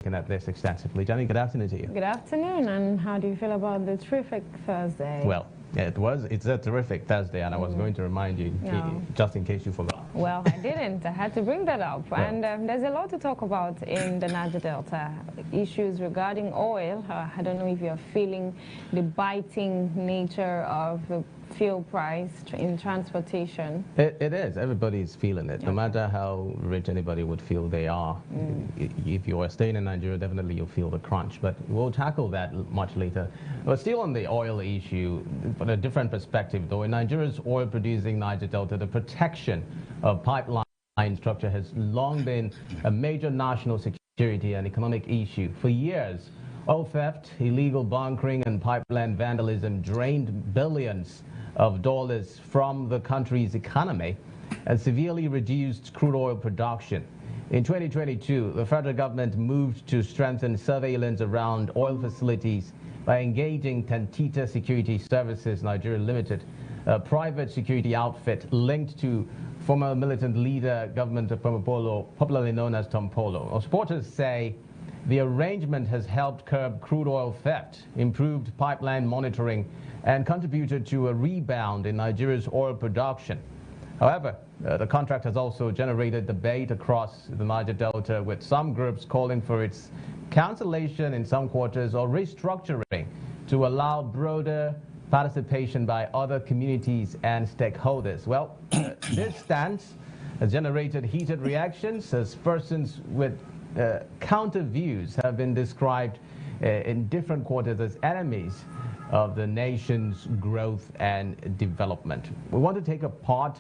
looking at this extensively. Jenny, good afternoon to you. Good afternoon, and how do you feel about the terrific Thursday? Well, it's a terrific Thursday, and I was going to remind you, just in case you forgot. Well, I didn't. I had to bring that up. Well, and there's a lot to talk about in the Niger Delta. Issues regarding oil. I don't know if you're feeling the biting nature of the fuel price in transportation. It is. Everybody's feeling it. No matter how rich anybody would feel they are. If you are staying in Nigeria, definitely you'll feel the crunch. But we'll tackle that much later. But still on the oil issue, from a different perspective, though, in Nigeria's oil-producing Niger Delta, the protection of pipeline structure has long been a major national security and economic issue. For years, oil theft, illegal bunkering, and pipeline vandalism drained billions of dollars from the country's economy and severely reduced crude oil production. In 2022, the federal government moved to strengthen surveillance around oil facilities by engaging Tantita Security Services Nigeria Limited, a private security outfit linked to former militant leader, Government of Pomopolo, popularly known as Tompolo. Well, supporters say the arrangement has helped curb crude oil theft, improved pipeline monitoring, and contributed to a rebound in Nigeria's oil production. However, the contract has also generated debate across the Niger Delta, with some groups calling for its cancellation in some quarters or restructuring to allow broader participation by other communities and stakeholders. Well, this stance has generated heated reactions as persons with counter views have been described in different quarters as enemies of the nation's growth and development. We want to take apart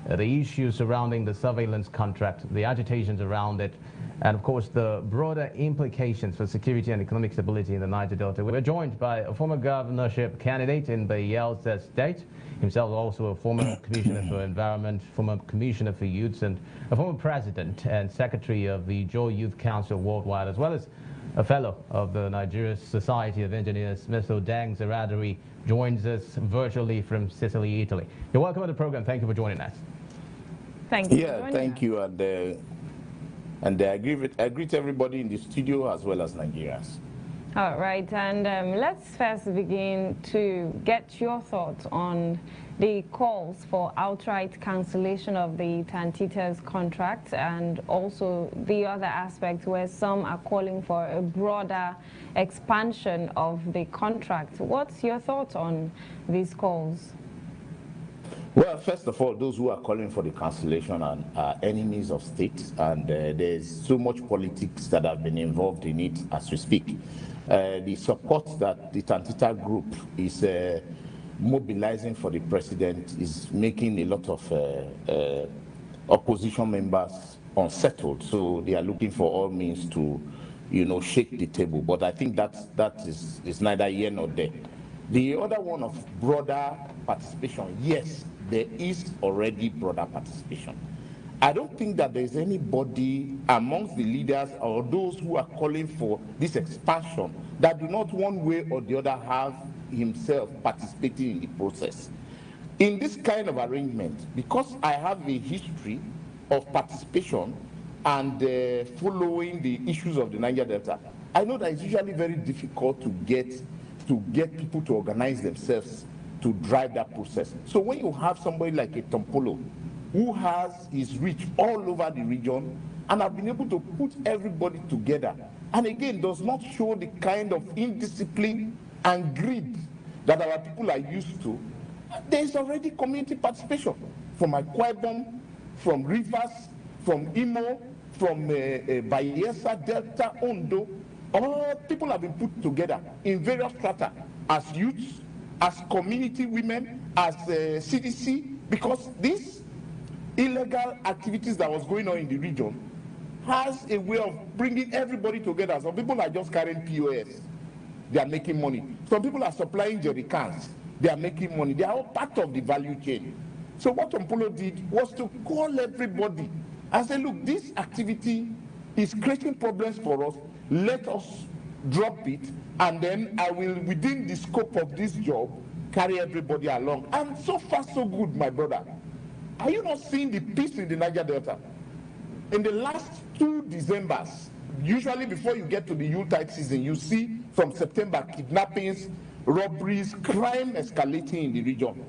the issues surrounding the surveillance contract, the agitations around it, and of course the broader implications for security and economic stability in the Niger Delta. We're joined by a former governorship candidate in Bayelsa State, himself also a former commissioner for environment, former commissioner for youths, and a former president and secretary of the Joy Youth Council Worldwide, as well as a fellow of the Nigeria Society of Engineers. Mr. Odang Zaradari joins us virtually from Sicily, Italy. You're welcome to the program. Thank you for joining us. Thank you. Yeah, thank you. And I greet everybody in the studio as well as Nigerians. All right, and let's first begin to get your thoughts on the calls for outright cancellation of the Tantita's contract, and also the other aspect where some are calling for a broader expansion of the contract. What's your thoughts on these calls? Well, first of all, those who are calling for the cancellation are enemies of state, and there's so much politics that have been involved in it as we speak. The support that the Tantita group is mobilizing for the president is making a lot of opposition members unsettled. So they are looking for all means to, shake the table. But I think that is neither here nor there. The other one of broader participation, yes, there is already broader participation. I don't think that there's anybody amongst the leaders or those who are calling for this expansion that do not one way or the other have himself participating in the process. In this kind of arrangement, because I have a history of participation and following the issues of the Niger Delta, I know that it's usually very difficult to get people to organize themselves to drive that process. So when you have somebody like a Tompolo, who has his reach all over the region and have been able to put everybody together, and again does not show the kind of indiscipline and greed that our people are used to, there is already community participation from Akwa Ibom, from Rivers, from Imo, from Bayelsa, Delta, Ondo. All people have been put together in various strata as youths, as community women, as CDC, because this illegal activities that was going on in the region has a way of bringing everybody together. Some people are just carrying POS. They are making money. Some people are supplying jerry cans. They are making money. They are all part of the value chain. So what Tompolo did was to call everybody and say, look, this activity is creating problems for us. Let us drop it, and then I will, within the scope of this job, carry everybody along. And so far, so good, my brother. Are you not seeing the peace in the Niger Delta? In the last 2 Decembers, usually before you get to the Yuletide season, you see from September kidnappings, robberies, crime escalating in the region.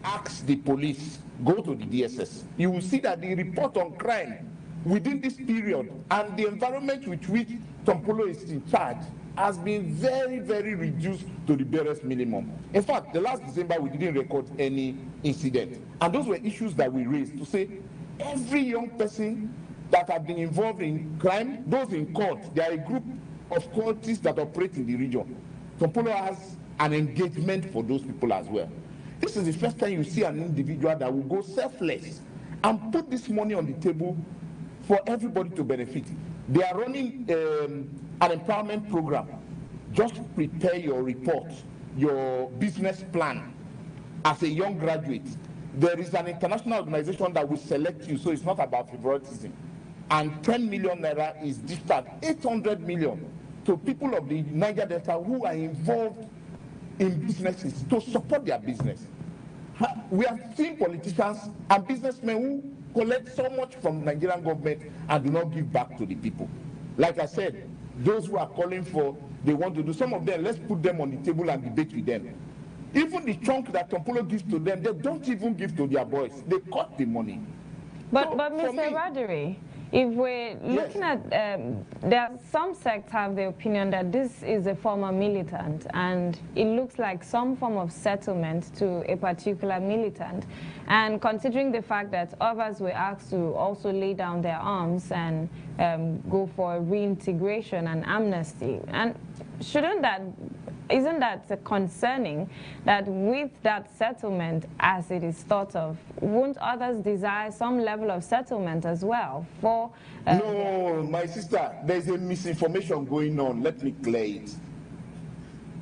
Ask the police, go to the DSS. You will see that the report on crime within this period and the environment with which Tompolo is in charge has been very, very reduced to the barest minimum. In fact, the last December we didn't record any incident. And those were issues that we raised to say every young person that have been involved in crime, those in court, they are a group of cultists that operate in the region. Tompolo has an engagement for those people as well. This is the first time you see an individual that will go selfless and put this money on the table for everybody to benefit. They are running an empowerment program. Just prepare your report, your business plan as a young graduate. There is an international organization that will select you, so it's not about favoritism. And 10 million naira is distributed, 800 million to people of the Niger Delta who are involved in businesses to support their business. We have seen politicians and businessmen who collect so much from the Nigerian government and do not give back to the people. Like I said, those who are calling for, they want to do, some of them, let's put them on the table and debate with them. Even the chunk that Tompolo gives to them, they don't even give to their boys. They cut the money. But Mr. Radiri, if we're looking at, there are some sects have the opinion that this is a former militant, and it looks like some form of settlement to a particular militant. And considering the fact that others were asked to also lay down their arms and go for reintegration and amnesty, and isn't that concerning that with that settlement, as it is thought of, won't others desire some level of settlement as well? For no, my sister, there's a misinformation going on. Let me clear it.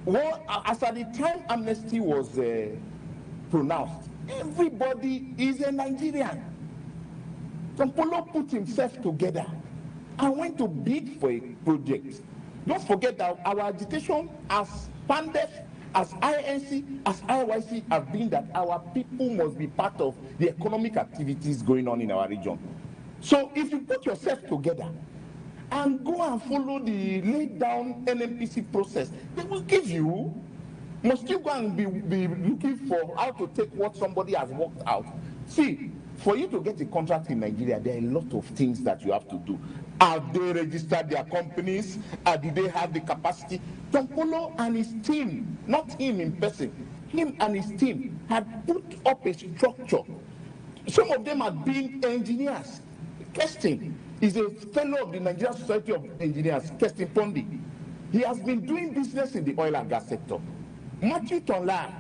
Well, as at the time amnesty was pronounced, everybody is a Nigerian. Tompolo put himself together and went to bid for a project. Don't forget that our agitation as PANDEF, as INC, as IYC have been that our people must be part of the economic activities going on in our region. So if you put yourself together and go and follow the laid down NMPC process, they will give you. Must you go and be looking for how to take what somebody has worked out? See, for you to get a contract in Nigeria, there are a lot of things that you have to do. Have they registered their companies? Did they have the capacity? Tompolo and his team, not him in person, him and his team had put up a structure. Some of them had been engineers. Kestin is a fellow of the Nigerian Society of Engineers, Kestin Pondi. He has been doing business in the oil and gas sector. Matthew Tonla,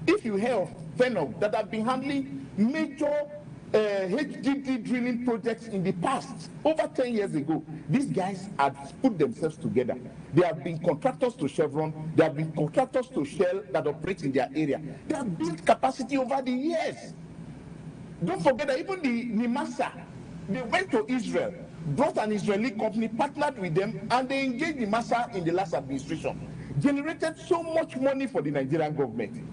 if you hear of Fenov, that have been handling major HDD drilling projects in the past, over 10 years ago, these guys had put themselves together. They have been contractors to Chevron, they have been contractors to Shell that operate in their area. They have built capacity over the years. Don't forget that even the Nimasa, they went to Israel, brought an Israeli company, partnered with them, and they engaged Nimasa in the last administration. Generated so much money for the Nigerian government.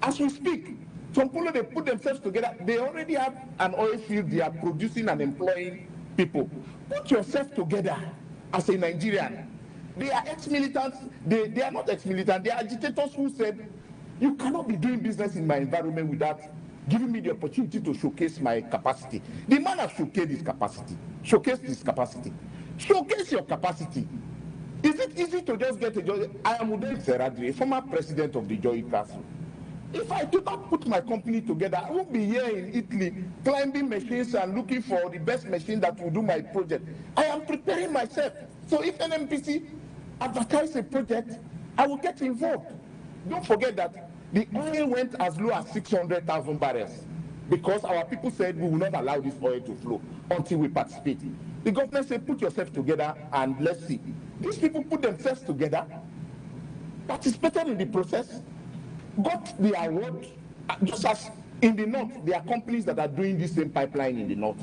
As we speak, Tompolo, they put themselves together. They already have an oil field. They are producing and employing people. Put yourself together as a Nigerian. They are ex-militants. They are not ex-militants. They are agitators who said, you cannot be doing business in my environment without giving me the opportunity to showcase my capacity. The man has showcased his capacity. Showcase his capacity. Showcase your capacity. Is it easy to just get a job? I am Uday Seradri, a former president of the Joy Council. If I do not put my company together, I won't be here in Italy climbing machines and looking for the best machine that will do my project. I am preparing myself. So if NMPC advertise a project, I will get involved. Don't forget that the oil went as low as 600,000 barrels because our people said we will not allow this oil to flow until we participate. The government said put yourself together and let's see. These people put themselves together, participated in the process, got the award, just as in the north, there are companies that are doing the same pipeline in the north.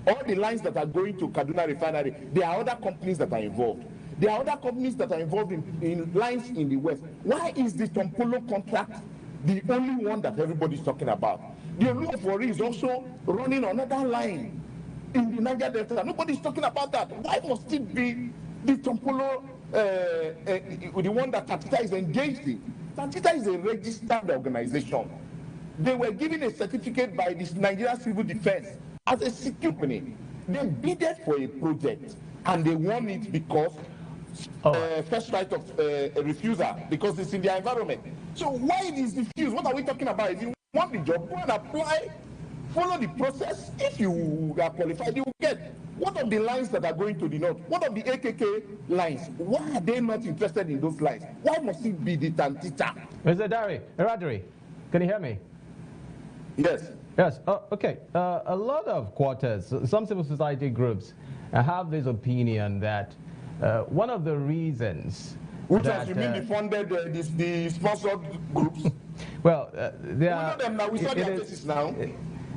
All the lines that are going to Kaduna Refinery, there are other companies that are involved. There are other companies that are involved in lines in the west. Why is the Tompolo contract the only one that everybody is talking about? The Olu of Warri is also running another line in the Niger Delta. Nobody's talking about that. Why must it be the Tompolo, the one that Tantita is engaged in? Tantita is a registered organization. They were given a certificate by this Nigeria Civil Defense as a secure company. They bidded for a project and they won it because first right of refusal, because it's in their environment. So why it is refused? What are we talking about? If you want the job, go and apply, follow the process. If you are qualified, you will get. What of the lines that are going to the north? What of the AKK lines? Why are they not interested in those lines? Why must it be the Tantita? Mr. Eradari, can you hear me? Yes. Yes. Okay. A lot of quarters, some civil society groups have this opinion that one of the reasons. Which ones? You mean the funded, the sponsored groups? Well, we know them now. We saw their cases now.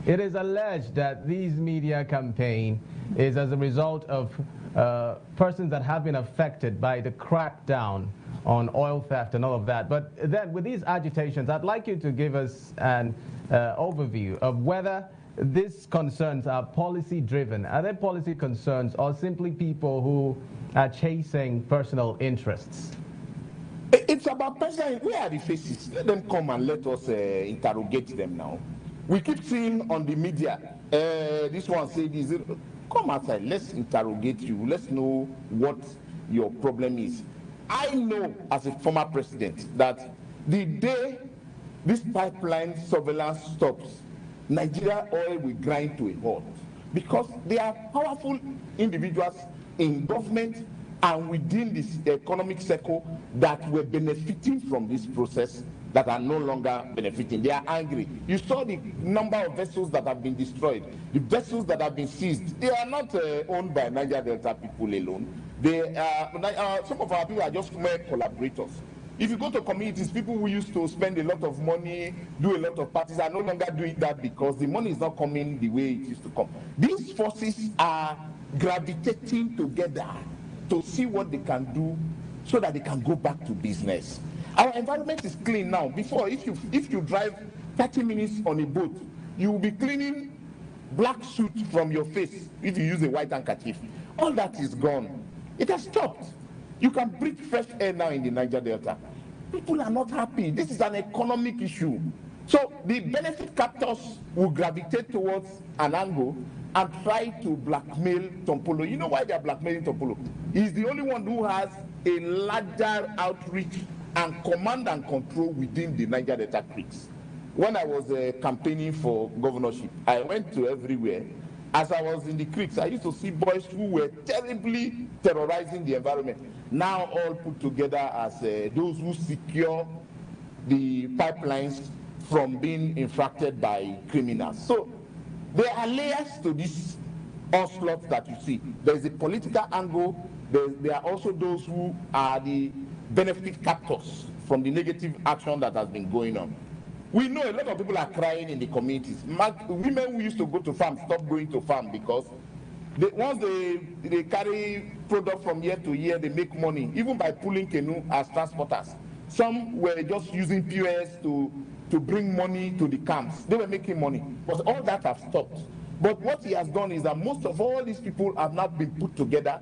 It is alleged that these media campaign is as a result of persons that have been affected by the crackdown on oil theft and all of that. But then with these agitations, I'd like you to give us an overview of whether these concerns are policy driven. Are they policy concerns or simply people who are chasing personal interests? It's about personal. Where are the faces? Let them come and let us interrogate them now. We keep seeing on the media, this one said this. Come outside, let's interrogate you. Let's know what your problem is. I know as a former president that the day this pipeline surveillance stops, Nigeria oil will grind to a halt, because there are powerful individuals in government and within this economic circle that were benefiting from this process that are no longer benefiting. They are angry. You saw the number of vessels that have been destroyed, the vessels that have been seized. They are not owned by Niger Delta people alone. They are, some of our people are just mere collaborators. If you go to communities, people who used to spend a lot of money, do a lot of parties, are no longer doing that because the money is not coming the way it used to come. These forces are gravitating together to see what they can do so that they can go back to business. Our environment is clean now. Before, if you drive 30 minutes on a boat, you will be cleaning black soot from your face if you use a white handkerchief. All that is gone. It has stopped. You can breathe fresh air now in the Niger Delta. People are not happy. This is an economic issue. So the benefit captors will gravitate towards an angle and try to blackmail Tompolo. You know why they are blackmailing Tompolo? He's the only one who has a larger outreach and command and control within the Niger Delta creeks. When I was campaigning for governorship, I went to everywhere. As I was in the creeks, I used to see boys who were terribly terrorizing the environment. Now all put together as those who secure the pipelines from being infracted by criminals. So there are layers to this onslaught that you see. There is a political angle. There are also those who are the benefit captors from the negative action that has been going on. We know a lot of people are crying in the communities. Women who used to go to farm stop going to farm because once they carry product from year to year, they make money, even by pulling canoe as transporters. Some were just using POS to bring money to the camps. They were making money, but all that have stopped. But what he has done is that most of all these people have not been put together,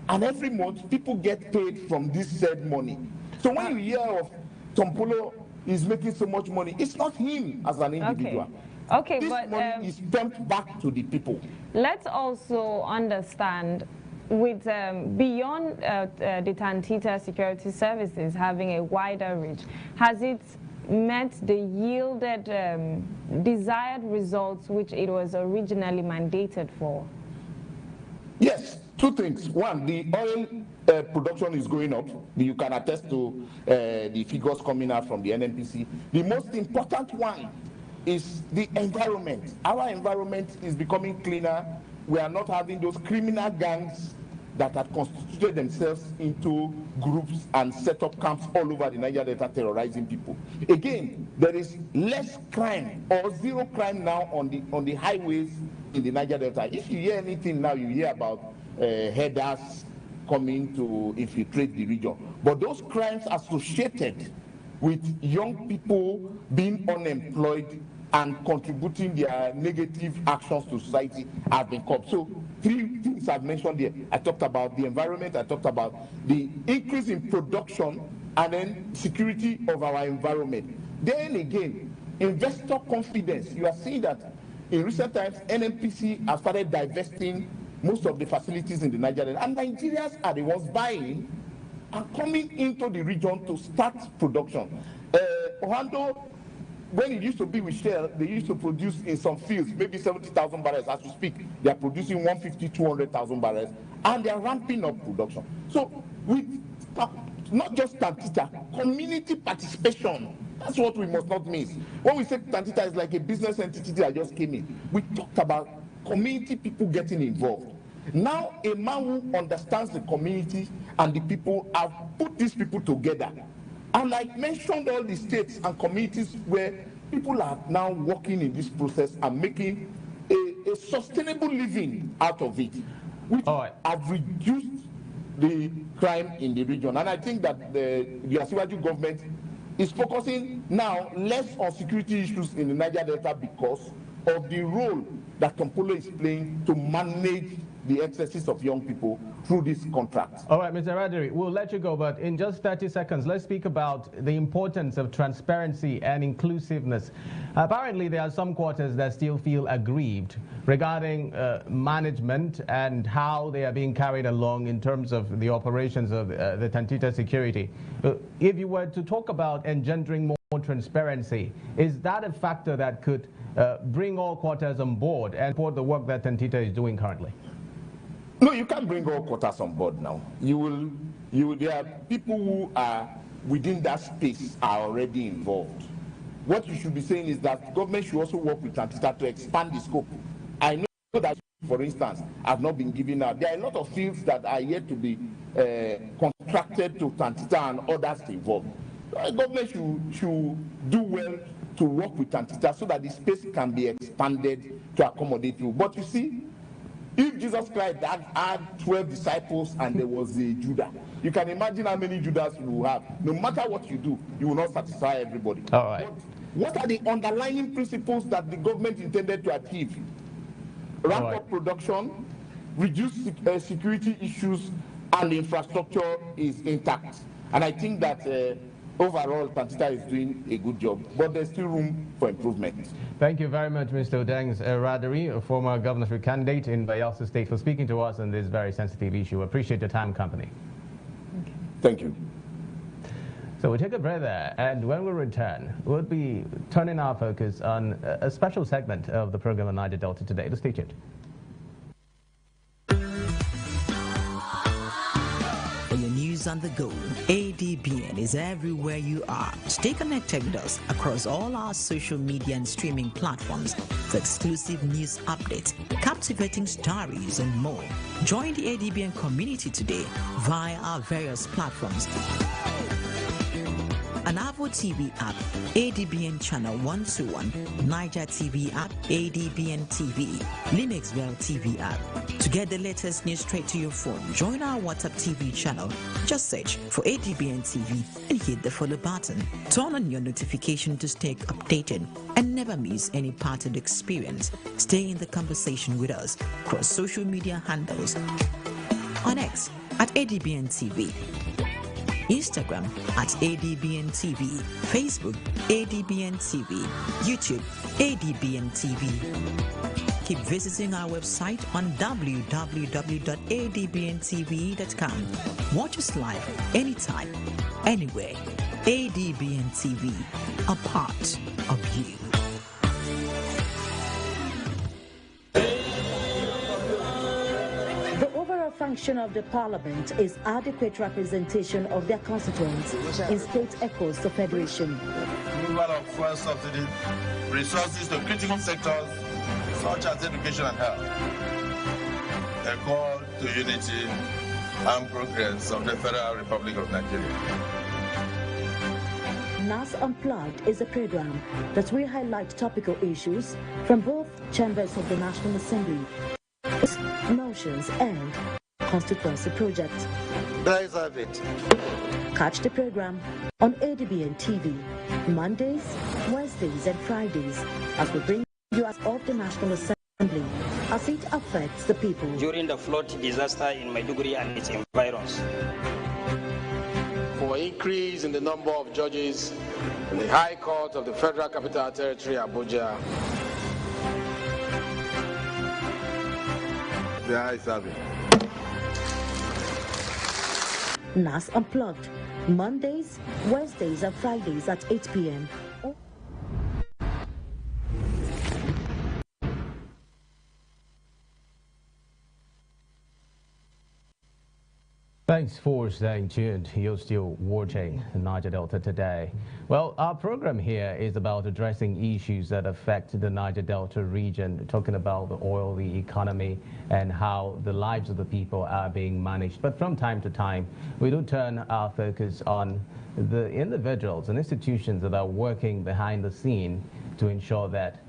and every month people get paid from this said money. So when you hear of Tompolo is making so much money, it's not him as an individual. Okay, this but money is pumped back to the people. Let's also understand, with beyond the Tantita Security Services having a wider reach, has it met the yielded desired results which it was originally mandated for? Yes, two things. One, the oil production is going up. You can attest to the figures coming out from the NNPC. The most important one is the environment. Our environment is becoming cleaner. We are not having those criminal gangs that have constituted themselves into groups and set up camps all over the Niger Delta terrorizing people. Again, there is less crime or zero crime now on the highways in the Niger Delta. If you hear anything now, you hear about headers coming to infiltrate the region. But those crimes associated with young people being unemployed and contributing their negative actions to society have been curbed. So 3 things I've mentioned here. I talked about the environment, I talked about the increase in production, and then security of our environment. Then again, investor confidence. You are seeing that in recent times, NNPC have started divesting most of the facilities in the Niger Delta, and Nigerians are the ones buying and coming into the region to start production. Ohando, when it used to be with Shell, they used to produce in some fields, maybe 70,000 barrels. As we speak, they are producing 150, 200,000 barrels, and they are ramping up production. So with not just Tantita, community participation, that's what we must not miss. When we say Tantita is like a business entity that just came in, we talked about community people getting involved. Now a man who understands the community and the people have put these people together. And I mentioned all the states and communities where people are now working in this process and making a sustainable living out of it, which have reduced the crime in the region. And I think that the Asiwaju government is focusing now less on security issues in the Niger Delta because of the role that Tompolo is playing to manage the excesses of young people through this contract. All right, Mr. Radiri, we'll let you go, but in just 30 seconds, let's speak about the importance of transparency and inclusiveness. Apparently, there are some quarters that still feel aggrieved regarding management and how they are being carried along in terms of the operations of the Tantita security. If you were to talk about engendering more transparency, is that a factor that could bring all quarters on board and support the work that Tantita is doing currently? No, you can't bring all quarters on board now. There are people who are within that space are already involved. What you should be saying is that government should also work with Tantita to expand the scope. I know that, for instance, have not been given out. There are a lot of fields that are yet to be contracted to Tantita and others involved. Government should do well to work with Tantita so that the space can be expanded to accommodate you. But you see, if Jesus Christ had 12 disciples and there was a Judah, you can imagine how many Judas you will have. No matter what you do, you will not satisfy everybody. All right. But what are the underlying principles that the government intended to achieve? Ramp up production, reduce security issues, and the infrastructure is intact. And I think that overall, Tantita is doing a good job, but there's still room for improvement. Thank you very much, Mr. Odengs Radiri, a former governorship candidate in Bayelsa State, for speaking to us on this very sensitive issue. Appreciate your time, company. Okay. Thank you. So we'll take a break there, and when we return, we'll be turning our focus on a special segment of the program on Niger Delta today. Let's stay tuned. On the go. ADBN is everywhere you are. Stay connected with us across all our social media and streaming platforms for exclusive news updates, captivating stories, and more. Join the ADBN community today via our various platforms. An Avo TV app, ADBN Channel 121, Niger TV app, ADBN TV, Linuxville TV app. To get the latest news straight to your phone, join our WhatsApp TV channel. Just search for ADBN TV and hit the follow button. Turn on your notification to stay updated and never miss any part of the experience. Stay in the conversation with us across social media handles. On X at ADBN TV. Instagram at ADBN TV, Facebook Facebook, ADBN TV, YouTube, ADBN TV. Keep visiting our website on www.adbntv.com. Watch us live anytime, anywhere. ADBN TV, a part of you. The overall function of the parliament is adequate representation of their constituents in state echoes to federation. Removal of fuel subsidy, resources to critical sectors such as education and health. A call to unity and progress of the Federal Republic of Nigeria. NAS Unplugged is a program that will highlight topical issues from both chambers of the National Assembly, motions and constituency projects. There is of it. Catch the program on ADBN TV, Mondays, Wednesdays, and Fridays as we bring you as of the National Assembly as it affects the people. During the flood disaster in Maiduguri and its environs. For increase in the number of judges in the High Court of the Federal Capital Territory, Abuja. The eyes have it. NAS Unplugged, Mondays, Wednesdays, and Fridays at 8 p.m. Thanks for staying tuned. You're still watching Niger Delta Today. Well, our program here is about addressing issues that affect the Niger Delta region, talking about the oil, the economy, and how the lives of the people are being managed. But from time to time, we do turn our focus on the individuals and institutions that are working behind the scene to ensure that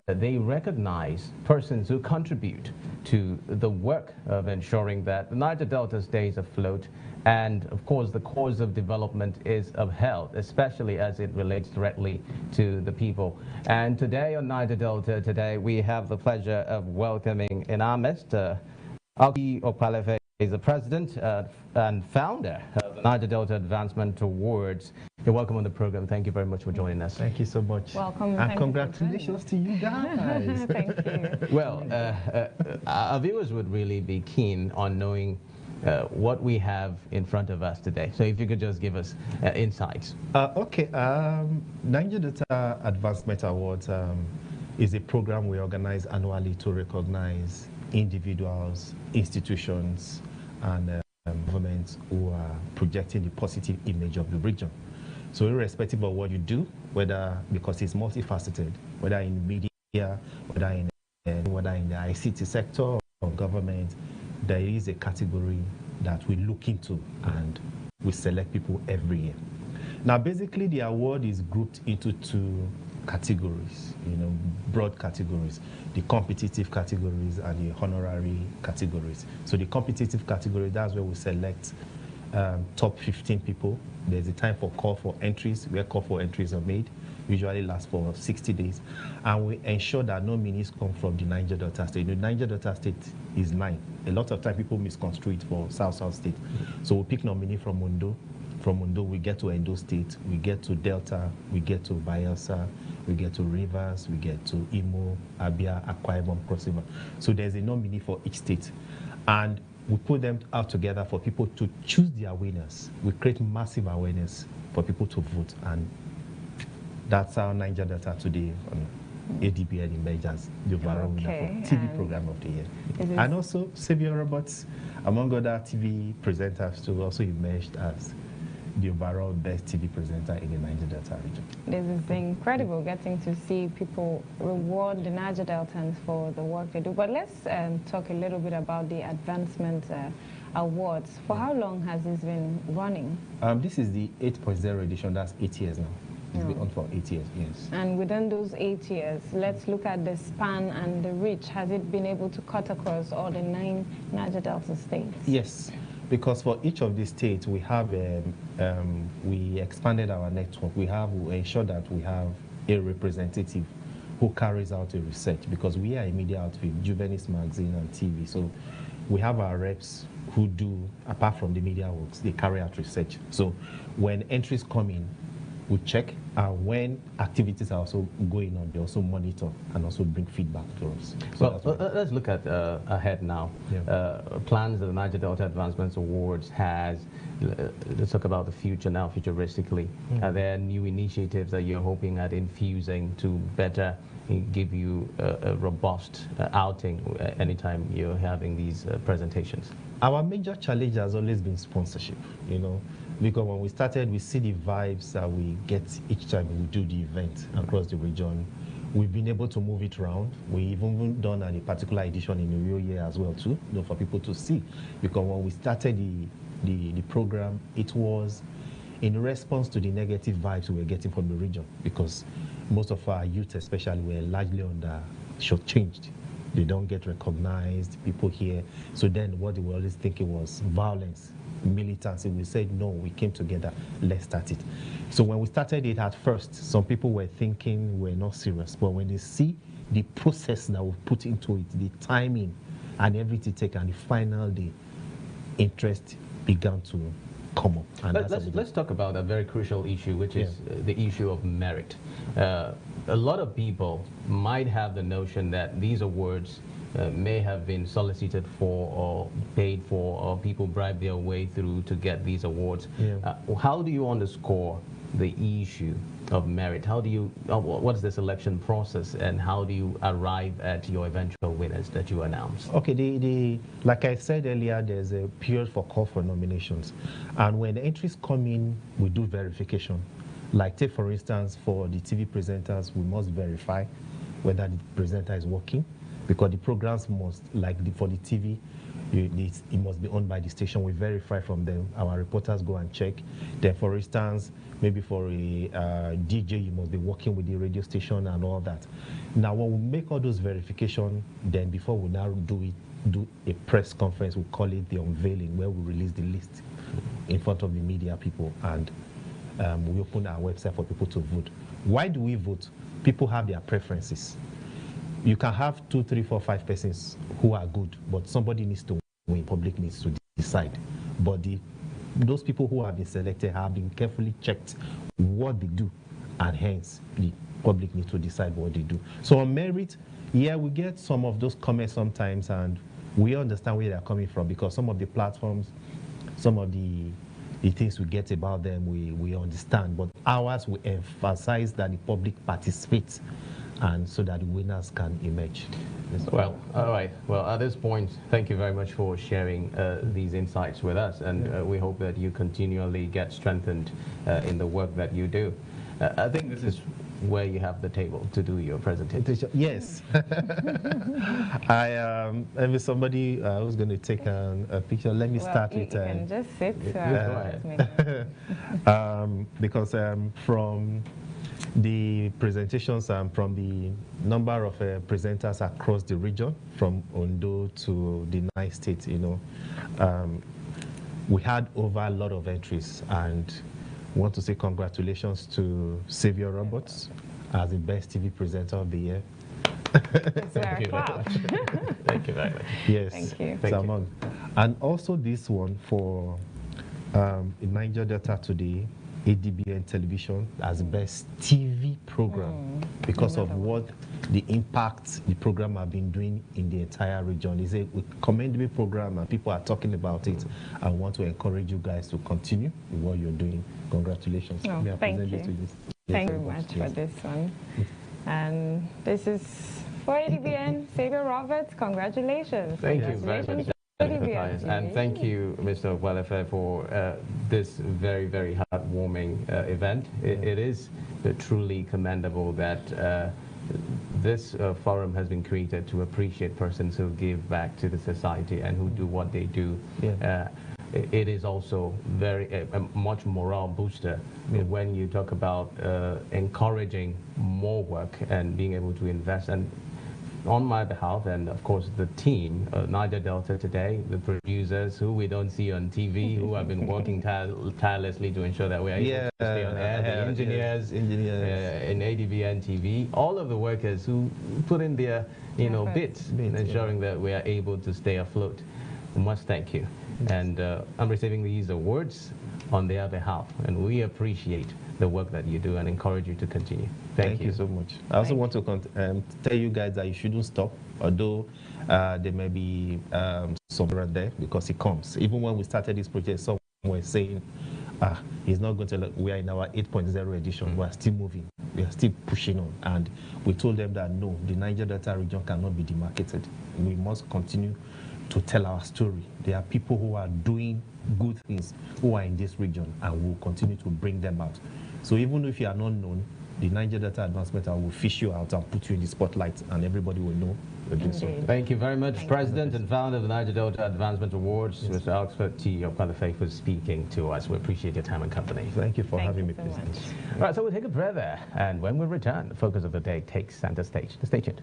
they recognize persons who contribute to the work of ensuring that the Niger Delta stays afloat, and of course the cause of development is upheld, especially as it relates directly to the people. And today on Niger Delta Today, we have the pleasure of welcoming in our midst Alki Okpalefe is the president and founder of the Niger Delta Advancement Awards. You're welcome on the program. Thank you very much for joining us. Thank you so much. Welcome. And congratulations to you guys. Thank you. Well, our viewers would really be keen on knowing what we have in front of us today. So if you could just give us insights. Okay. Niger Delta Advancement Awards is a program we organize annually to recognize individuals, institutions, and governments who are projecting the positive image of the region. So irrespective of what you do, whether, because it's multifaceted, whether in media, whether in the ICT sector or government, there is a category that we look into and we select people every year. Now, basically, the award is grouped into two categories, broad categories, the competitive categories and the honorary categories. So the competitive category, that's where we select top 15 people. There's a time for call for entries, where call for entries are made, usually lasts for 60 days. And we ensure that nominees come from the Niger Delta State. The Niger Delta State is 9. A lot of time people misconstrue it for South State. So we pick nominee from Ondo. From Ondo, we get to Edo State, we get to Delta, we get to Bayelsa, we get to Rivers, we get to Imo, Abia, Akwa Ibom, Cross River. So there's a nominee for each state. And we put them out together for people to choose their winners. We create massive awareness for people to vote. And that's how Niger Delta today on ADBN emerges the overall winner for TV program of the year. And also, Xavier Roberts, among other TV presenters, too, also emerged as the overall best TV presenter in the Niger Delta region. This is incredible, getting to see people reward the Niger Deltans for the work they do. But let's talk a little bit about the Advancement Awards. For how long has this been running? This is the 8.0 edition. That's 8 years now. It's been on for 8 years, yes. And within those 8 years, let's look at the span and the reach. Has it been able to cut across all the 9 Niger Delta states? Yes. Because for each of these states, we have we expanded our network. We ensure that we have a representative who carries out a research, because we are a media outfit, Juvenis Magazine and TV. So we have our reps who do, apart from the media works, they carry out research. So when entries come in, we check, and when activities are also going on, they also monitor and also bring feedback to us. So well, let's look at ahead now. Yeah. Plans that the Niger Delta Advancements Awards has. Let's talk about the future now, futuristically. Are there new initiatives that you're hoping at infusing to better give you a robust outing anytime you're having these presentations? Our major challenge has always been sponsorship, because when we started, we see the vibes that we get each time we do the event across the region. We've been able to move it around. We even done a particular edition in the real year as well too, for people to see. Because when we started the program, it was in response to the negative vibes we were getting from the region, because most of our youth especially were largely shortchanged. They don't get recognized, people here. So then what they were always thinking was violence militancy. We said, no, we came together, let's start it. So when we started it at first, some people were thinking we're not serious. But when they see the process that we put into it, the timing and everything taken, and the final day, interest began to come up. And let's talk about a very crucial issue, which is the issue of merit. A lot of people might have the notion that these awards may have been solicited for or paid for, or people bribe their way through to get these awards. How do you underscore the issue of merit? How do you, what's the selection process, and how do you arrive at your eventual winners that you announce? Okay, like I said earlier, there's a period for call for nominations. And when the entries come in, we do verification. Like, take for instance, for the TV presenters, we must verify whether the presenter is working, because the programs must, for the TV, it must be owned by the station. We verify from them. Our reporters go and check. Then, for instance, maybe for a DJ, you must be working with the radio station and all that. Now, when we make all those verifications, then before we now do a press conference, we call it the unveiling, where we release the list in front of the media people, and we open our website for people to vote. Why do we vote? People have their preferences. You can have 2, 3, 4, 5 persons who are good, but somebody needs to win. Public needs to decide. But those people who have been selected have been carefully checked what they do, and hence the public needs to decide what they do. So on merit, yeah, we get some of those comments sometimes, and we understand where they're coming from, because some of the platforms, some of the things we get about them, we understand. But ours, we emphasize that the public participates, and so that the winners can emerge. Well, all right. Well, at this point, thank you very much for sharing these insights with us, and we hope that you continually get strengthened in the work that you do. I think this is where you have the table to do your presentation. Yes. Maybe somebody who's going to take a picture. Let me start with. You can just sit. Because from the presentations and from the number of presenters across the region, from Ondo to the Niger State, we had over a lot of entries, and want to say congratulations to Xavier Roberts as the best TV presenter of the year. Thank you very much. Thank you very much. Yes. Thank you. Thank you. And also this one for Niger Delta Today, ADBN Television as best TV program, because of what the impact the program have been doing in the entire region. It's a commendable program, and people are talking about it. I want to encourage you guys to continue with what you're doing. Congratulations. Oh, thank you. Thank you very much for this one. And this is for ADBN, Xavier Roberts. Congratulations. Thank you very much. And thank you, Mr. Welefe, for this very, very heartwarming event. It is truly commendable that this forum has been created to appreciate persons who give back to the society and who do what they do. It is also a much morale booster when you talk about encouraging more work and being able to invest. And on my behalf, and of course the team, Niger Delta Today, the producers who we don't see on TV, who have been working tirelessly to ensure that we are able to stay on air, the engineers in ADBN TV, all of the workers who put in their bits in ensuring that we are able to stay afloat. We must thank you. And I'm receiving these awards on their behalf, and we appreciate the work that you do and encourage you to continue. Thank you so much. I also want to tell you guys that you shouldn't stop, although there may be some there, because it comes. Even when we started this project, some were saying, it's not going to, we are in our 8.0 edition, we are still moving, we are still pushing on. And we told them that no, the Niger Delta region cannot be demarcated. We must continue to tell our story. There are people who are doing good things who are in this region, and we'll continue to bring them out. So even if you are not known, the Niger Delta Advancement will fish you out and put you in the spotlight, and everybody will know you're doing so. Thank you very much, President and founder of the Niger Delta Advancement Awards, Mr. Oxford T. Okwalefe, for speaking to us. We appreciate your time and company. Thank you for having me, President. All right, so we'll take a breath there, and when we return, the focus of the day takes center stage. Stay tuned.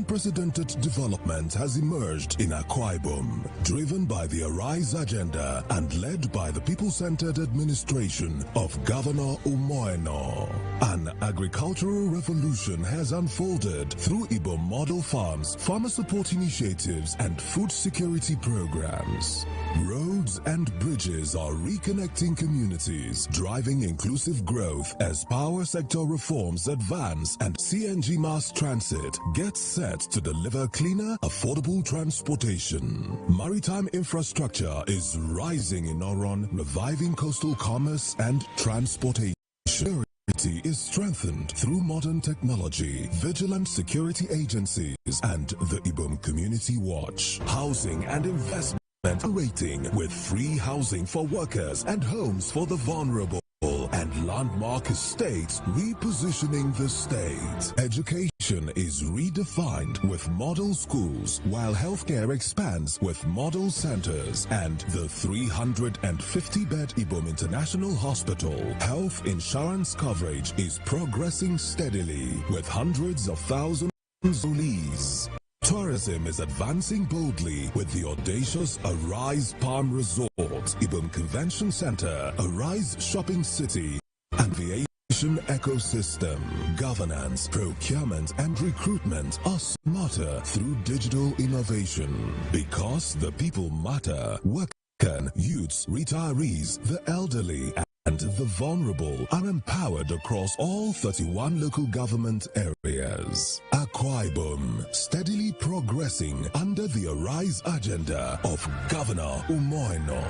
unprecedented development has emerged in Akwa Ibom, driven by the Arise agenda and led by the people-centered administration of Governor Umoeno. An agricultural revolution has unfolded through Ibom model farms, farmer support initiatives, and food security programs. Roads and bridges are reconnecting communities, driving inclusive growth as power sector reforms advance and CNG mass transit gets set to deliver cleaner, affordable transportation. Maritime infrastructure is rising in Oron, reviving coastal commerce and transportation. Security is strengthened through modern technology, vigilant security agencies, and the Ibom Community Watch. Housing and investment rating with free housing for workers and homes for the vulnerable, and landmark estates repositioning the state. Education is redefined with model schools, while healthcare expands with model centers and the 350-bed Ibom International Hospital. Health insurance coverage is progressing steadily with hundreds of thousands of leads. Tourism is advancing boldly with the audacious Arise Palm Resort, Ibom Convention Center, Arise Shopping City, and the Asian ecosystem. Governance, procurement, and recruitment are smarter through digital innovation. Because the people matter, workers, youths, retirees, the elderly, and the vulnerable are empowered across all 31 local government areas. Akwa Ibom, steadily progressing under the Arise agenda of Governor Umoeno.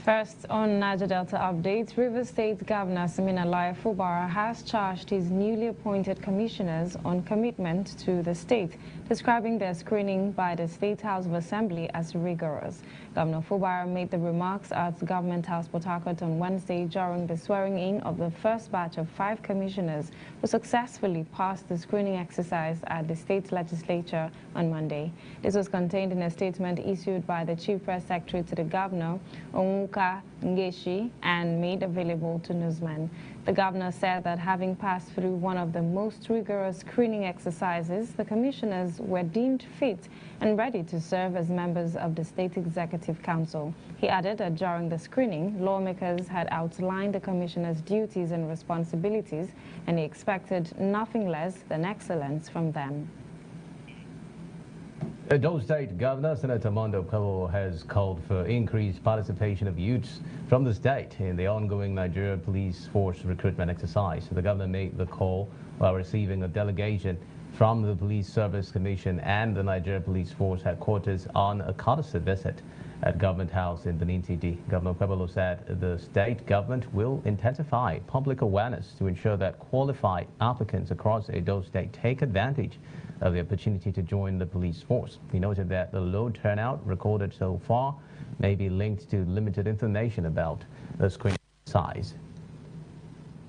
First, on Niger Delta updates, River State Governor Siminalayi Fubara has charged his newly appointed commissioners on commitment to the state, describing their screening by the State House of Assembly as rigorous. Governor Fubara made the remarks at Government House Port Harcourt on Wednesday during the swearing-in of the first batch of 5 commissioners who successfully passed the screening exercise at the state legislature on Monday. This was contained in a statement issued by the Chief Press Secretary to the Governor, Onwuka Ngeshi, and made available to newsmen. The governor said that having passed through one of the most rigorous screening exercises, the commissioners were deemed fit and ready to serve as members of the State Executive Council. He added that during the screening, lawmakers had outlined the commissioners' duties and responsibilities, and he expected nothing less than excellence from them. Edo State Governor Senator Mondo Kabo has called for increased participation of youths from the state in the ongoing Nigeria Police Force recruitment exercise. The governor made the call while receiving a delegation from the Police Service Commission and the Nigeria Police Force headquarters on a courtesy visit at Government House in Benin City. Governor Kwebelo said the state government will intensify public awareness to ensure that qualified applicants across Edo State take advantage of the opportunity to join the police force. He noted that the low turnout recorded so far may be linked to limited information about the screening size.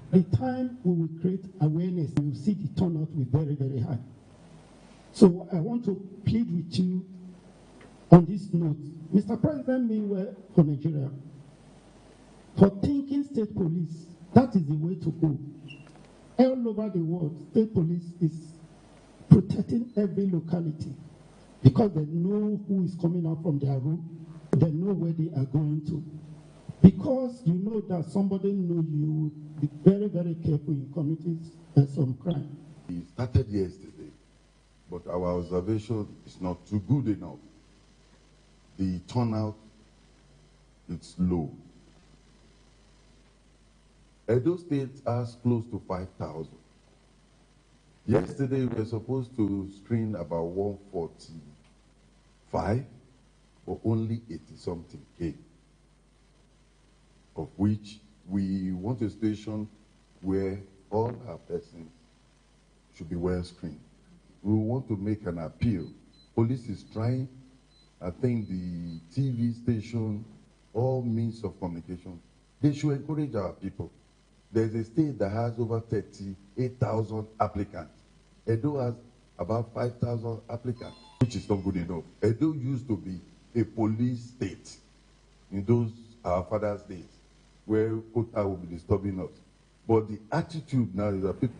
By the time we will create awareness, we will see the turnout will be very, very high. So I want to plead with you on this note. Mr. President, meanwhile, for Nigeria, for thinking state police, that is the way to go. All over the world, state police is protecting every locality because they know who is coming out from their room, they know where they are going to. Because you know that somebody knows you, be very, very careful in committing some crime. It started yesterday, but our observation is not too good enough. The turnout is low. Edo State has close to 5,000. Yesterday, we were supposed to screen about 145, but only 80-something came, of which we want a station where all our persons should be well screened. we want to make an appeal. Police is trying. I think the TV station, all means of communication, they should encourage our people. There's a state that has over 38,000 applicants. Edo has about 5,000 applicants, which is not good enough. Edo used to be a police state in those our father's days, where quota will be disturbing us. But the attitude now is that people...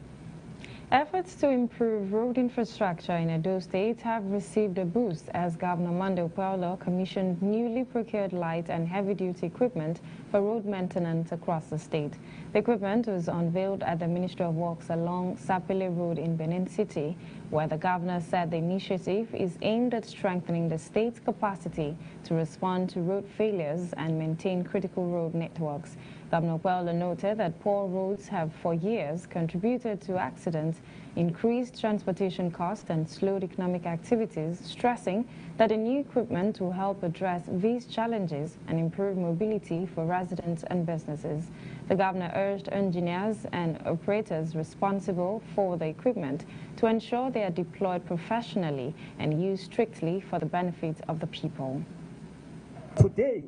Efforts to improve road infrastructure in Edo State have received a boost as Governor Monday Okpebholo commissioned newly procured light and heavy-duty equipment for road maintenance across the state. The equipment was unveiled at the Ministry of Works along Sapele Road in Benin City, where the governor said the initiative is aimed at strengthening the state's capacity to respond to road failures and maintain critical road networks. Governor Okpebholo noted that poor roads have for years contributed to accidents, increased transportation costs and slowed economic activities, stressing that the new equipment will help address these challenges and improve mobility for residents and businesses. The governor urged engineers and operators responsible for the equipment to ensure they are deployed professionally and used strictly for the benefit of the people. Today,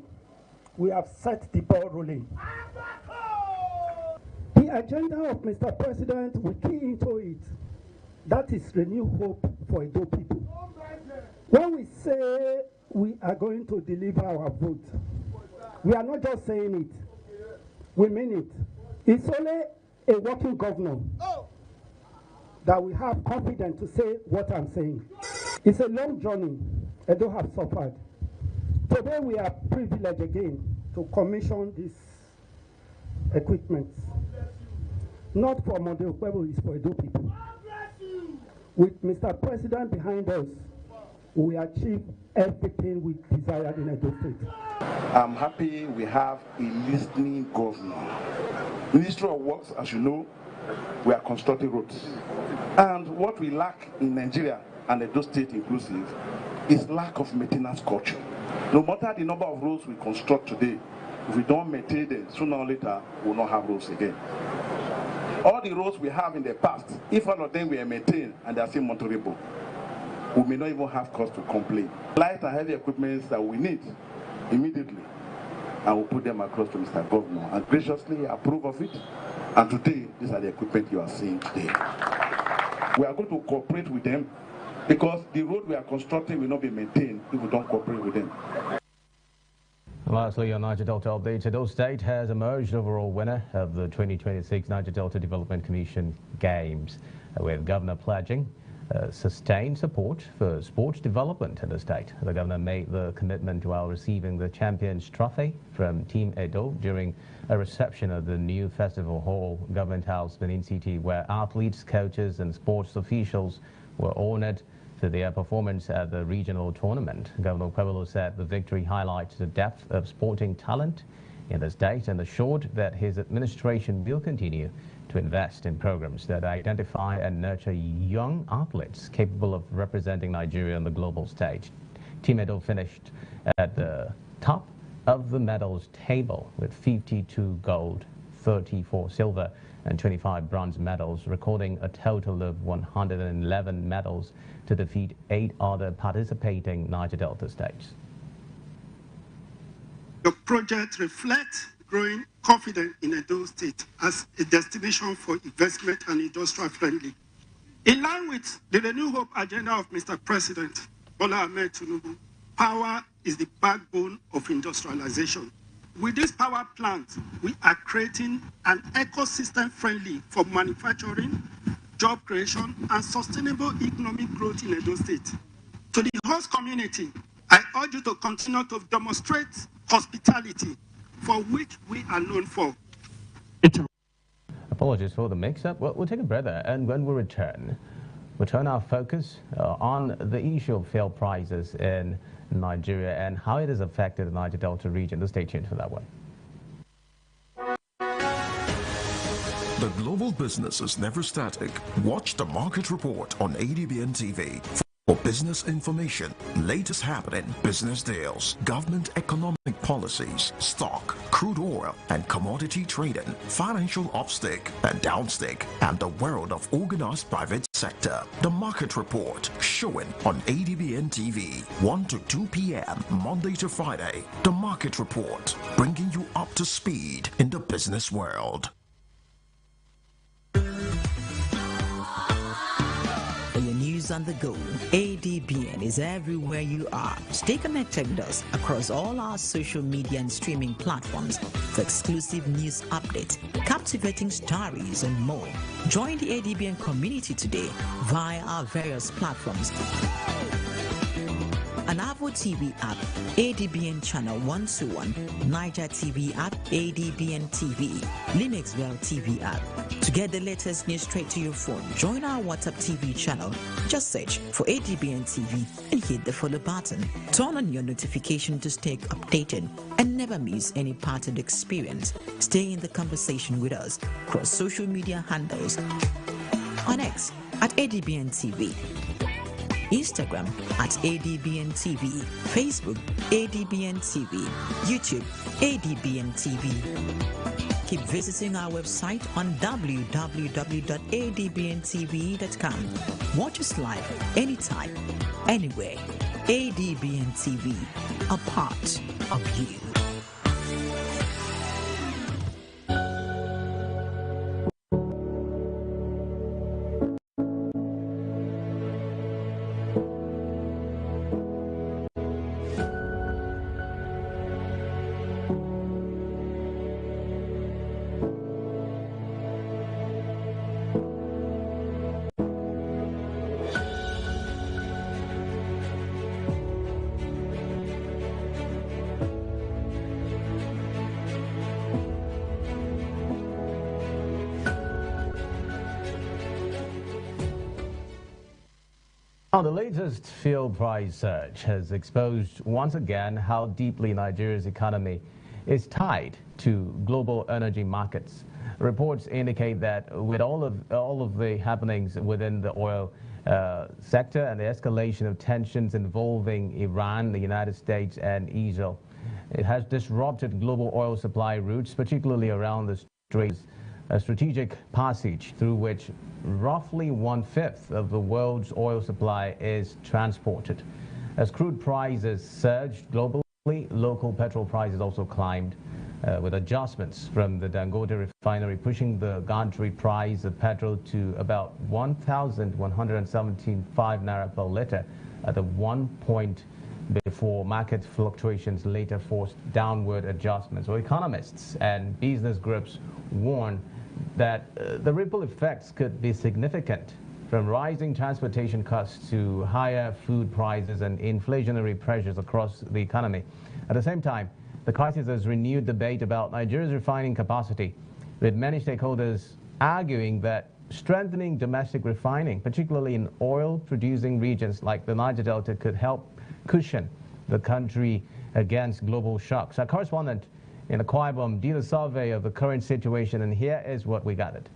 we have set the ball rolling. The agenda of Mr. President, we key into it. That is renewed hope for Edo people. When we say we are going to deliver our vote, we are not just saying it, we mean it. It's only a working governor that we have confidence to say what I'm saying. It's a long journey. Edo have suffered. Today we are privileged again to commission this equipment. Not for Monday Okpebholo, it's for Edo people. With Mr. President behind us, we achieve everything we desired in Edo State. I'm happy we have a listening governor. Ministry of Works, as you know, we are constructing roads. And what we lack in Nigeria and Edo State inclusive is lack of maintenance culture. No matter the number of roads we construct today, if we don't maintain them, sooner or later, we'll not have roads again. All the roads we have in the past, if all of them were maintained and they are still motorable, we may not even have cause to complain. Light and heavy equipment that we need immediately, and we'll put them across to Mr. Governor and graciously approve of it. And today, these are the equipment you are seeing today. We are going to cooperate with them because the road we are constructing will not be maintained if we don't cooperate with them. Lastly, on Niger Delta updates, Edo State has emerged overall winner of the 2026 Niger Delta Development Commission Games, with Governor pledging sustained support for sports development in the state. The governor made the commitment while receiving the Champions Trophy from Team Edo during a reception at the new festival hall, Government House, Benin City, where athletes, coaches and sports officials were honored for their performance at the regional tournament. Governor Okpebholo said the victory highlights the depth of sporting talent in the state and assured that his administration will continue to invest in programs that identify and nurture young athletes capable of representing Nigeria on the global stage. Team Edo finished at the top of the medals table with 52 gold, 34 silver and 25 bronze medals, recording a total of 111 medals to defeat 8 other participating Niger Delta states. The project reflects growing confidence in Edo State as a destination for investment and industrial friendly. In line with the Renew Hope agenda of Mr. President Bola Ahmed Tinubu, power is the backbone of industrialization. With this power plant, we are creating an ecosystem friendly for manufacturing, job creation, and sustainable economic growth in Edo State. To the host community, I urge you to continue to demonstrate hospitality, for which we are known for. Apologies for the mix-up. Well, we'll take a breath there, and when we return, we'll turn our focus on the issue of fuel prices in Nigeria and how it has affected the Niger Delta region. Stay tuned for that one. The global business is never static. Watch the market report on ADBN TV for business information, latest happening business deals, government economic policies, stock, crude oil and commodity trading, financial upstick and downstick, and the world of organized private sector. The Market Report, showing on ADBN TV, 1 to 2 p.m., Monday to Friday. The Market Report, bringing you up to speed in the business world. For your news on the go, ADBN is everywhere you are. Stay connected with us across all our social media and streaming platforms for exclusive news updates, captivating stories, and more. Join the ADBN community today via our various platforms. An Avo TV app, ADBN Channel 121, Niger TV app, ADBN TV, Linux Well TV app. To get the latest news straight to your phone, join our WhatsApp TV channel. Just search for ADBN TV and hit the follow button. Turn on your notification to stay updated and never miss any part of the experience. Stay in the conversation with us across social media handles. On X at ADBN TV. Instagram at ADBN TV, Facebook ADBN TV, YouTube ADBN TV. Keep visiting our website on www.adbntv.com. Watch us live anytime, anywhere. ADBN TV, a part of you. Now, the latest fuel price surge has exposed once again how deeply Nigeria's economy is tied to global energy markets. Reports indicate that with all of the happenings within the oil sector and the escalation of tensions involving Iran, the United States, and Israel, it has disrupted global oil supply routes, particularly around the Straits, a strategic passage through which roughly 1/5 of the world's oil supply is transported. As crude prices surged globally, local petrol prices also climbed, with adjustments from the Dangote refinery pushing the gantry price of petrol to about 1,175 naira per litre at the one point before market fluctuations later forced downward adjustments. So economists and business groups warn that the ripple effects could be significant, from rising transportation costs to higher food prices and inflationary pressures across the economy. At the same time, the crisis has renewed debate about Nigeria's refining capacity, with many stakeholders arguing that strengthening domestic refining, particularly in oil-producing regions like the Niger Delta, could help cushion the country against global shocks. Our correspondent in Akwa Ibom did a survey of the current situation, and here is what we gathered.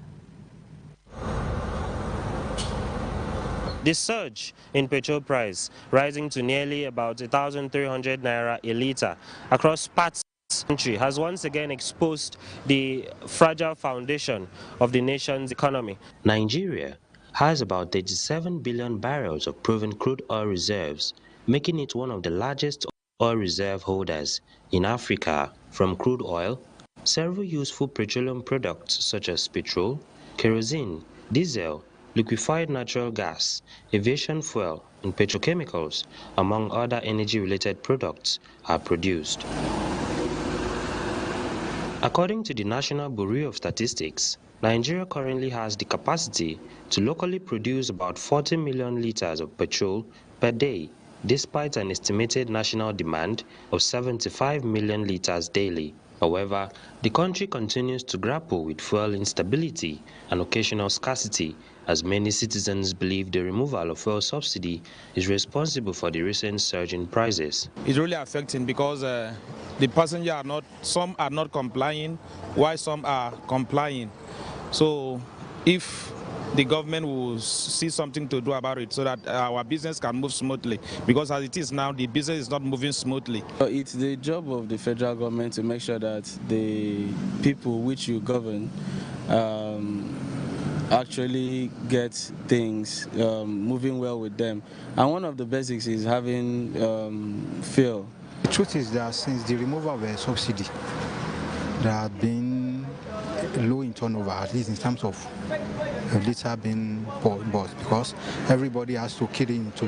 The surge in petrol price, rising to nearly about 1,300 naira a litre across parts of the country, has once again exposed the fragile foundation of the nation's economy. Nigeria has about 37 billion barrels of proven crude oil reserves, making it one of the largest oil reserve holders in Africa. From crude oil, several useful petroleum products such as petrol, kerosene, diesel, liquefied natural gas, aviation fuel, and petrochemicals, among other energy-related products, are produced. According to the National Bureau of Statistics, Nigeria currently has the capacity to locally produce about 40 million litres of petrol per day, despite an estimated national demand of 75 million litres daily. However, the country continues to grapple with fuel instability and occasional scarcity, as many citizens believe the removal of fuel subsidy is responsible for the recent surge in prices. It's really affecting because the passengers some are not complying, while some are complying. So if the government will see something to do about it so that our business can move smoothly, because as it is now, the business is not moving smoothly. It's the job of the federal government to make sure that the people which you govern actually get things moving well with them. And one of the basics is having fuel. The truth is that since the removal of a subsidy, there have been low in turnover, at least in terms of litter being bought, because everybody has to key into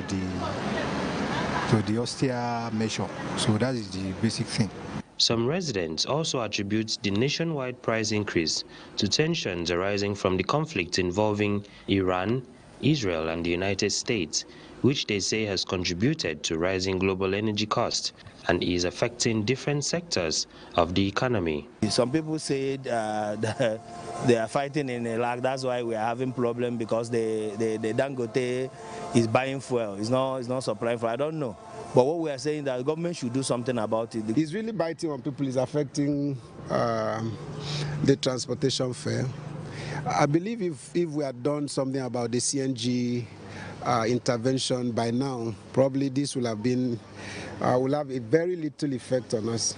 the austere measure. So that is the basic thing. Some residents also attribute the nationwide price increase to tensions arising from the conflict involving Iran, Israel and the United States, which they say has contributed to rising global energy costs and is affecting different sectors of the economy. Some people say they are fighting in Iraq, that's why we are having problem, because the Dangote is buying fuel, it's not supplying fuel. I don't know. But what we are saying is that the government should do something about it. It's really biting on people, it's affecting the transportation fare. I believe if we had done something about the CNG intervention by now, probably this will have a very little effect on us.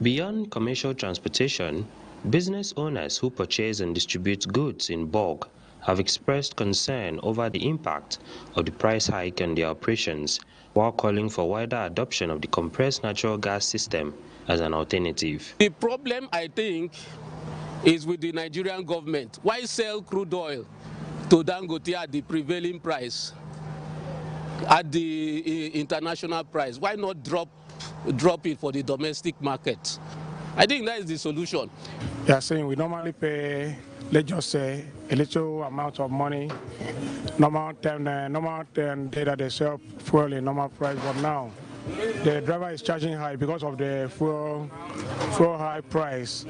Beyond commercial transportation, business owners who purchase and distribute goods in bulk have expressed concern over the impact of the price hike on their operations, while calling for wider adoption of the compressed natural gas system as an alternative. The problem, I think, is with the Nigerian government. Why sell crude oil to Dangote at the prevailing price, at the international price? Why not drop it for the domestic market? I think that is the solution. They are saying we normally pay, let's just say, a little amount of money, normal time data they sell fuel in normal price, but now the driver is charging high because of the fuel high price.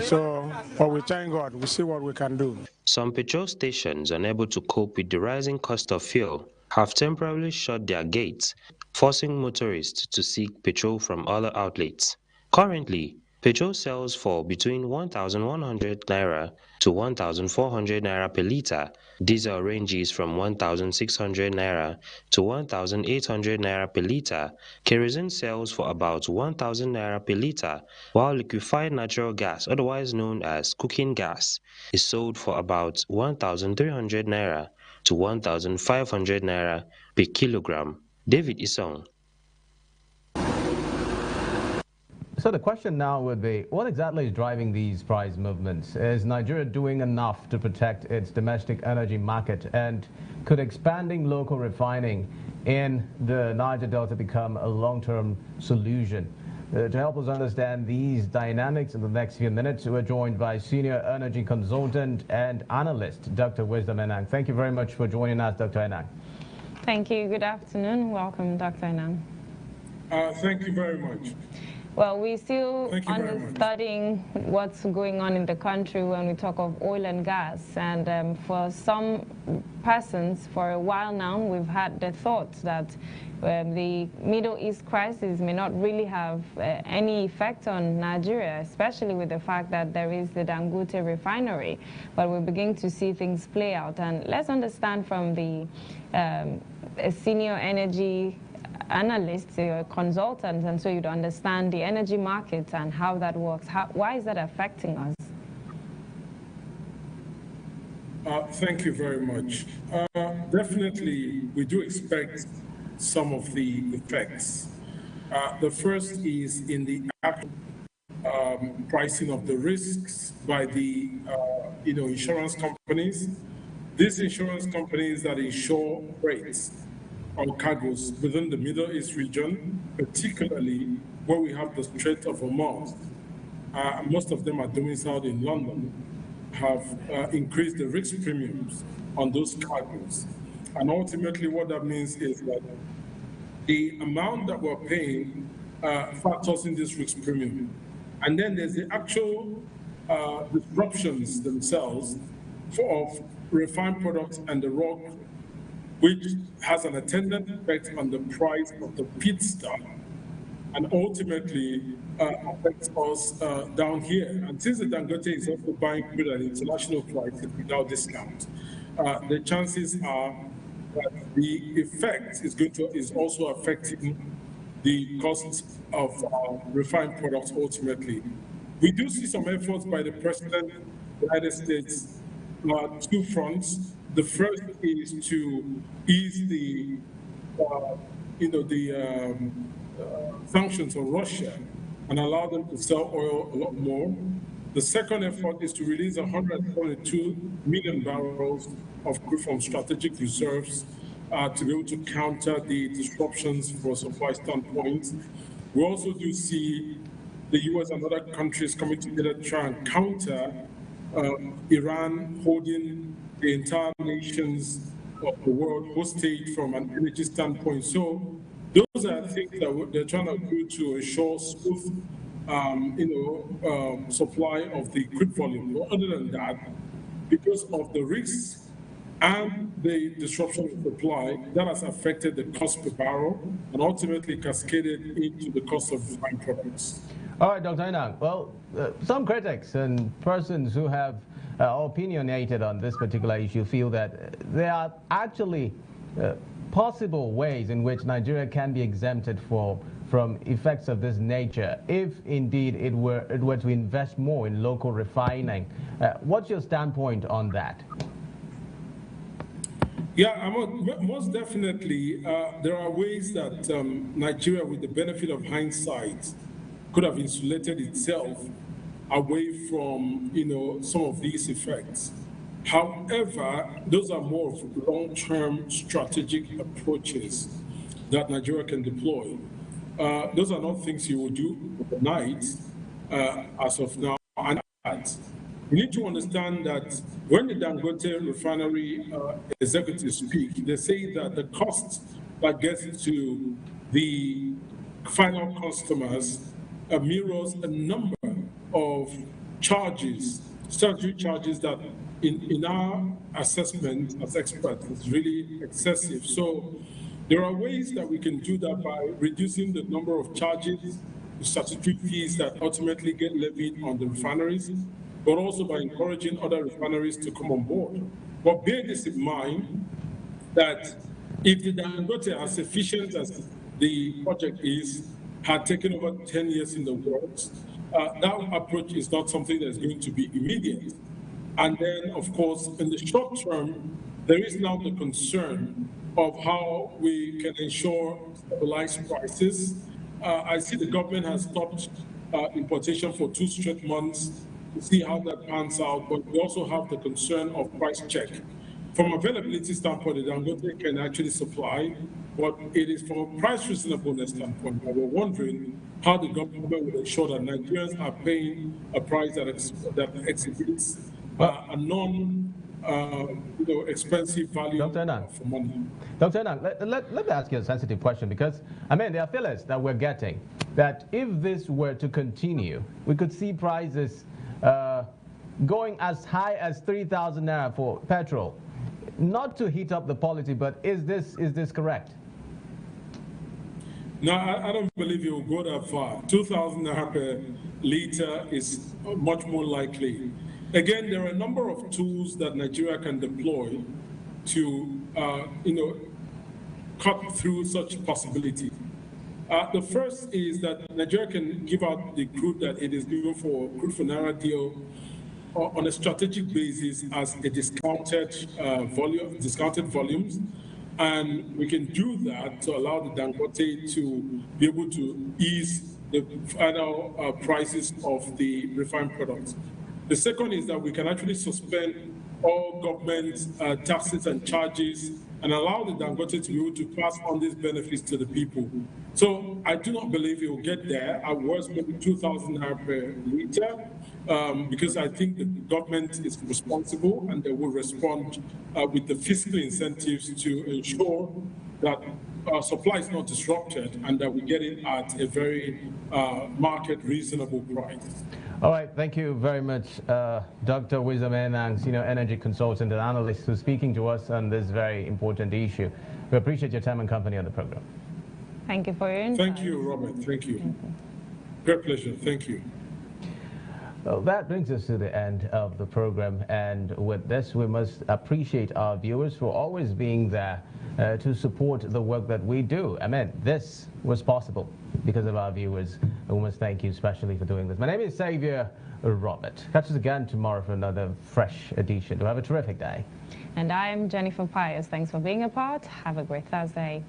So, but we thank God, we see what we can do. Some petrol stations, unable to cope with the rising cost of fuel, have temporarily shut their gates, forcing motorists to seek petrol from other outlets. Currently, petrol sells for between 1,100 naira to 1,400 naira per litre. Diesel ranges from 1,600 naira to 1,800 naira per litre. Kerosene sells for about 1,000 naira per litre, while liquefied natural gas, otherwise known as cooking gas, is sold for about 1,300 naira to 1,500 naira per kilogram. David Isong. So the question now would be, what exactly is driving these price movements? Is Nigeria doing enough to protect its domestic energy market? And could expanding local refining in the Niger Delta become a long-term solution? To help us understand these dynamics in the next few minutes, we're joined by senior energy consultant and analyst, Dr. Wisdom Enang. Thank you very much for joining us, Dr. Enang. Thank you. Good afternoon. Welcome, Dr. Enang. Thank you very much. Well, we're still studying what's going on in the country when we talk of oil and gas. And for some persons, for a while now, we've had the thought that the Middle East crisis may not really have any effect on Nigeria, especially with the fact that there is the Dangote refinery. But we're beginning to see things play out. And let's understand from the senior energy analysts, consultants, and so you'd understand the energy market and how that works. Why is that affecting us? Thank you very much. Definitely, we do expect some of the effects. The first is in the actual pricing of the risks by the insurance companies. These insurance companies that insure rates on cargoes within the Middle East region, particularly where we have the Strait of Hormuz, most of them are domiciled in London, have increased the risk premiums on those cargoes. And ultimately what that means is that the amount that we're paying factors in this risk premium. And then there's the actual disruptions themselves of refined products and the raw, which has an attendant effect on the price of the feedstock and ultimately affects us down here. And since the Dangote is also buying crude at international prices without discount, the chances are that the effect is also affecting the cost of refined products ultimately. We do see some efforts by the President of the United States two fronts. The first is to ease the, sanctions on Russia and allow them to sell oil a lot more. The second effort is to release 122 million barrels of crude from strategic reserves to be able to counter the disruptions from a supply standpoint. We also do see the US and other countries coming together to try and counter Iran holding the entire nations of the world hostage from an energy standpoint. So those are things that they're trying to do to ensure smooth supply of the crude volume. But other than that, because of the risks and the disruption of supply, that has affected the cost per barrel and ultimately cascaded into the cost of refined products. All right, Dr. Enang. Well, some critics and persons who have opinionated on this particular issue feel that there are actually possible ways in which Nigeria can be exempted from effects of this nature if indeed it were to invest more in local refining. What's your standpoint on that? Yeah, most definitely. There are ways that Nigeria, with the benefit of hindsight, could have insulated itself away from, some of these effects. However, those are more of long-term strategic approaches that Nigeria can deploy. Those are not things you will do overnight, as of now. And you need to understand that when the Dangote refinery executives speak, they say that the cost that gets to the final customers mirrors a number of charges, statutory charges that in our assessment as experts is really excessive. So there are ways that we can do that by reducing the number of charges, the statutory fees that ultimately get levied on the refineries, but also by encouraging other refineries to come on board. But bear this in mind, that if the Dangote, as efficient as the project is, had taken over 10 years in the works, that approach is not something that's going to be immediate. And then, of course, in the short term, there is now the concern of how we can ensure stabilized prices. I see the government has stopped importation for 2 straight months to see how that pans out, but we also have the concern of price check. From availability standpoint, the Dangote can actually supply, but it is from a price reasonableness standpoint that we're wondering how the government will ensure that Nigerians are paying a price that exhibits a expensive value for money. Dr. Enang, let me ask you a sensitive question, because, there are feelers that we're getting that if this were to continue, we could see prices going as high as 3,000 naira for petrol. Not to heat up the policy, but is this correct? No, I don't believe it will go that far. 2,000 naira per liter is much more likely. Again, there are a number of tools that Nigeria can deploy to, cut through such possibility. The first is that Nigeria can give out the crude that it is given for crude for naira deal on a strategic basis as a discounted volumes, and we can do that to allow the Dangote to be able to ease the final prices of the refined products. The second is that we can actually suspend all government taxes and charges and allow the Dangote to be able to pass on these benefits to the people. So I do not believe it will get there. At worst, maybe 2,000 naira per liter, because I think the government is responsible and they will respond with the fiscal incentives to ensure that supply is not disrupted and that we get it at a very market reasonable price. All right, thank you very much, Dr. Wisdom Enang, Senior Energy Consultant and Analyst, who's speaking to us on this very important issue. We appreciate your time and company on the program. Thank you for your insight. Thank you, Robert. Thank you. Great pleasure. Thank you. Well, that brings us to the end of the program, and with this, we must appreciate our viewers for always being there to support the work that we do. This was possible because of our viewers, and we must thank you especially for doing this. My name is Xavier Robert. Catch us again tomorrow for another fresh edition. Do have a terrific day. And I'm Jennifer Pius. Thanks for being a part. Have a great Thursday.